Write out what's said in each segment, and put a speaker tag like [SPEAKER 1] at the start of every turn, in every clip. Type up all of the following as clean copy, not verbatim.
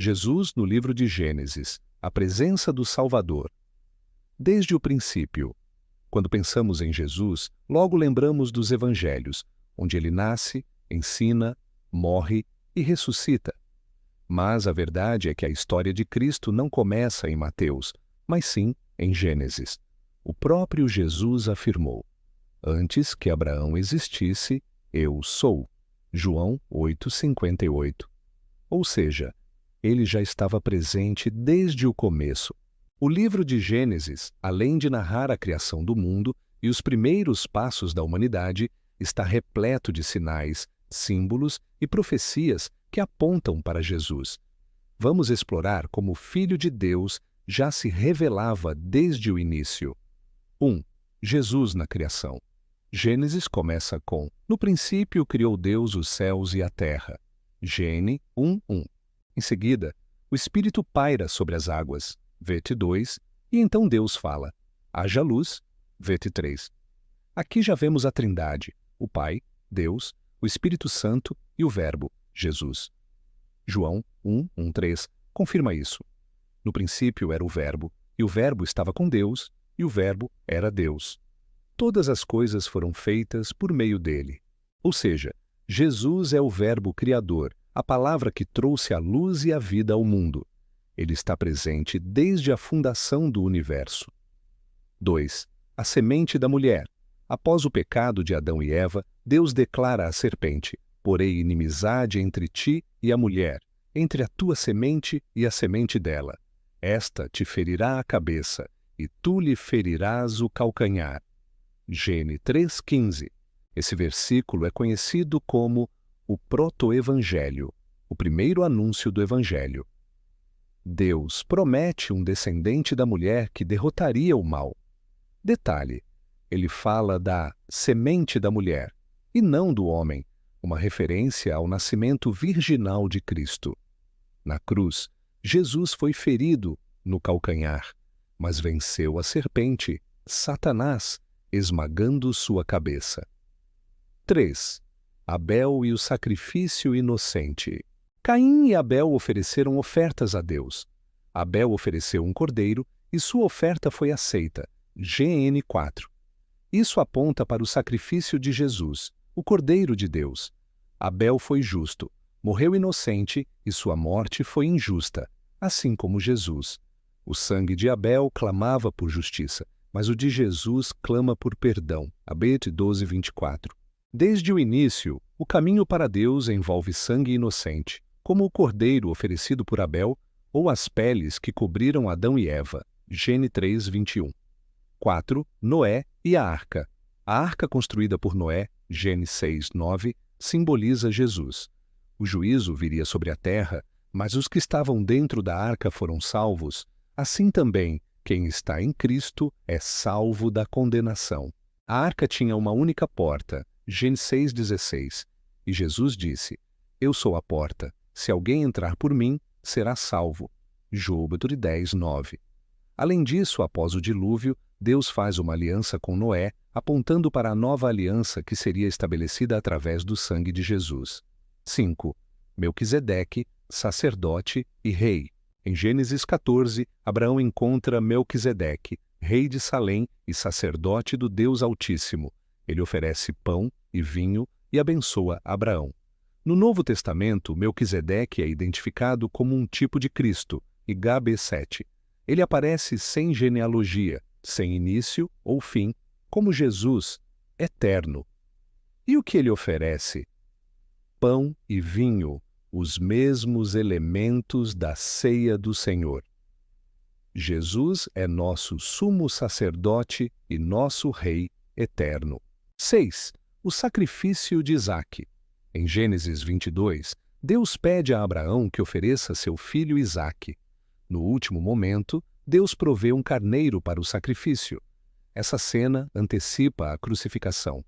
[SPEAKER 1] Jesus no livro de Gênesis, a presença do Salvador. Desde o princípio. Quando pensamos em Jesus, logo lembramos dos evangelhos, onde ele nasce, ensina, morre e ressuscita. Mas a verdade é que a história de Cristo não começa em Mateus, mas sim em Gênesis. O próprio Jesus afirmou: "Antes que Abraão existisse, eu sou." João 8:58. Ou seja, ele já estava presente desde o começo. O livro de Gênesis, além de narrar a criação do mundo e os primeiros passos da humanidade, está repleto de sinais, símbolos e profecias que apontam para Jesus. Vamos explorar como o Filho de Deus já se revelava desde o início. 1. Jesus na criação. Gênesis começa com: "No princípio criou Deus os céus e a terra." Gênesis 1:1. Em seguida, o Espírito paira sobre as águas. Vete 2. E então Deus fala: "Haja luz." Vete 3. Aqui já vemos a Trindade: o Pai, Deus, o Espírito Santo e o Verbo, Jesus. João 1:3 confirma isso. No princípio era o Verbo, e o Verbo estava com Deus, e o Verbo era Deus. Todas as coisas foram feitas por meio dele. Ou seja, Jesus é o Verbo Criador, a palavra que trouxe a luz e a vida ao mundo. Ele está presente desde a fundação do universo. 2. A semente da mulher. Após o pecado de Adão e Eva, Deus declara à serpente: "Porei inimizade entre ti e a mulher, entre a tua semente e a semente dela. Esta te ferirá a cabeça, e tu lhe ferirás o calcanhar." Gênesis 3:15. Esse versículo é conhecido como o proto-evangelho, o primeiro anúncio do evangelho. Deus promete um descendente da mulher que derrotaria o mal. Detalhe, ele fala da semente da mulher, e não do homem, uma referência ao nascimento virginal de Cristo. Na cruz, Jesus foi ferido no calcanhar, mas venceu a serpente, Satanás, esmagando sua cabeça. 3. Abel e o sacrifício inocente. Caim e Abel ofereceram ofertas a Deus. Abel ofereceu um cordeiro e sua oferta foi aceita. Gênesis 4. Isso aponta para o sacrifício de Jesus, o Cordeiro de Deus. Abel foi justo, morreu inocente e sua morte foi injusta, assim como Jesus. O sangue de Abel clamava por justiça, mas o de Jesus clama por perdão. Abete 12:24. Desde o início, o caminho para Deus envolve sangue inocente, como o cordeiro oferecido por Abel ou as peles que cobriram Adão e Eva. Gênesis 3:21. 4. Noé e a arca. A arca construída por Noé, Gênesis 6:9, simboliza Jesus. O juízo viria sobre a terra, mas os que estavam dentro da arca foram salvos. Assim também, quem está em Cristo é salvo da condenação. A arca tinha uma única porta, Gênesis 6:16, e Jesus disse: "Eu sou a porta. Se alguém entrar por mim, será salvo." Job 10:9. Além disso, após o dilúvio, Deus faz uma aliança com Noé, apontando para a nova aliança que seria estabelecida através do sangue de Jesus. 5. Melquisedeque, sacerdote e rei. Em Gênesis 14, Abraão encontra Melquisedeque, rei de Salém e sacerdote do Deus Altíssimo. Ele oferece pão e vinho e abençoa Abraão. No Novo Testamento, Melquisedeque é identificado como um tipo de Cristo, Igab 7. Ele aparece sem genealogia, sem início ou fim, como Jesus, eterno. E o que ele oferece? Pão e vinho, os mesmos elementos da ceia do Senhor. Jesus é nosso sumo sacerdote e nosso rei eterno. 6. O sacrifício de Isaque. Em Gênesis 22, Deus pede a Abraão que ofereça seu filho Isaque. No último momento, Deus provê um carneiro para o sacrifício. Essa cena antecipa a crucificação.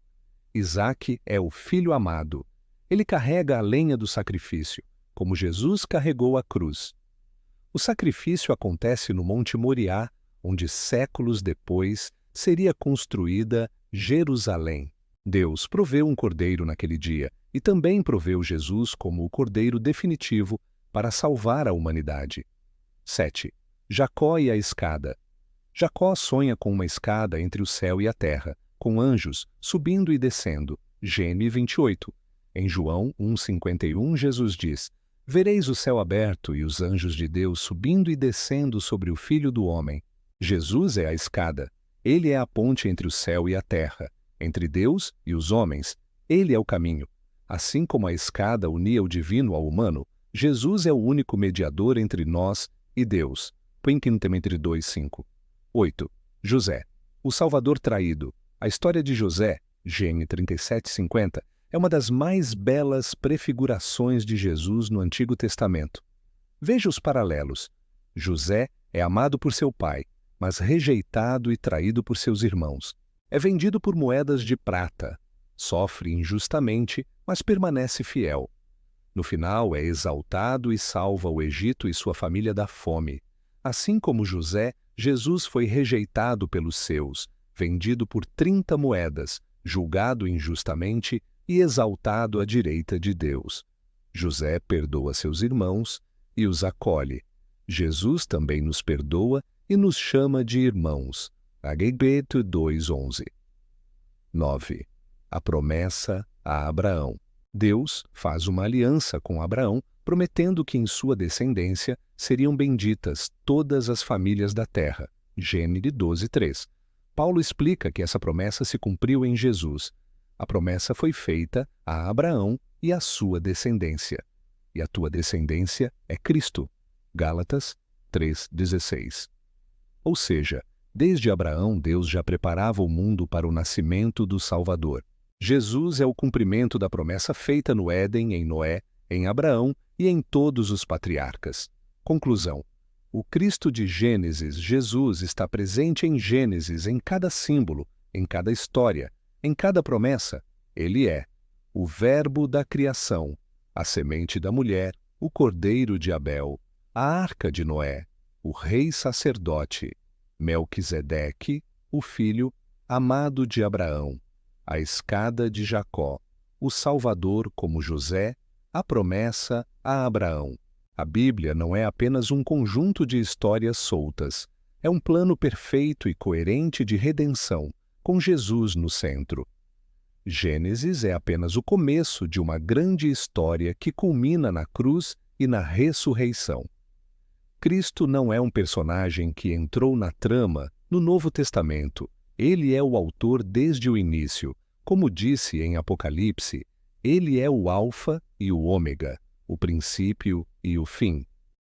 [SPEAKER 1] Isaque é o filho amado. Ele carrega a lenha do sacrifício, como Jesus carregou a cruz. O sacrifício acontece no Monte Moriá, onde séculos depois seria construída Jerusalém. Deus proveu um cordeiro naquele dia e também proveu Jesus como o cordeiro definitivo para salvar a humanidade. 7. Jacó e a escada. Jacó sonha com uma escada entre o céu e a terra, com anjos subindo e descendo. Gênesis 28. Em João 1,51, Jesus diz: Vereis o céu aberto e os anjos de Deus subindo e descendo sobre o Filho do Homem. Jesus é a escada. Ele é a ponte entre o céu e a terra, entre Deus e os homens. Ele é o caminho. Assim como a escada unia o divino ao humano, Jesus é o único mediador entre nós e Deus. Entre 2,5. 8. José, o Salvador traído. A história de José, Gênesis 37,50, é uma das mais belas prefigurações de Jesus no Antigo Testamento. Veja os paralelos. José é amado por seu pai, mas rejeitado e traído por seus irmãos. É vendido por moedas de prata. Sofre injustamente, mas permanece fiel. No final, é exaltado e salva o Egito e sua família da fome. Assim como José, Jesus foi rejeitado pelos seus, vendido por 30 moedas, julgado injustamente e exaltado à direita de Deus. José perdoa seus irmãos e os acolhe. Jesus também nos perdoa e nos chama de irmãos. Agabete 2,11. 9. A promessa a Abraão. Deus faz uma aliança com Abraão, prometendo que em sua descendência seriam benditas todas as famílias da terra. Gênesis 12,3. Paulo explica que essa promessa se cumpriu em Jesus. A promessa foi feita a Abraão e à sua descendência. E a tua descendência é Cristo. Gálatas 3,16. Ou seja, desde Abraão, Deus já preparava o mundo para o nascimento do Salvador. Jesus é o cumprimento da promessa feita no Éden, em Noé, em Abraão e em todos os patriarcas. Conclusão. O Cristo de Gênesis, Jesus, está presente em Gênesis, em cada símbolo, em cada história, em cada promessa. Ele é o Verbo da criação, a semente da mulher, o Cordeiro de Abel, a arca de Noé, o Rei sacerdote, Melquisedeque, o filho amado de Abraão, a escada de Jacó, o Salvador como José, a promessa a Abraão. A Bíblia não é apenas um conjunto de histórias soltas. É um plano perfeito e coerente de redenção, com Jesus no centro. Gênesis é apenas o começo de uma grande história que culmina na cruz e na ressurreição. Cristo não é um personagem que entrou na trama no Novo Testamento. Ele é o autor desde o início. Como disse em Apocalipse, ele é o Alfa e o Ômega, o princípio e o fim.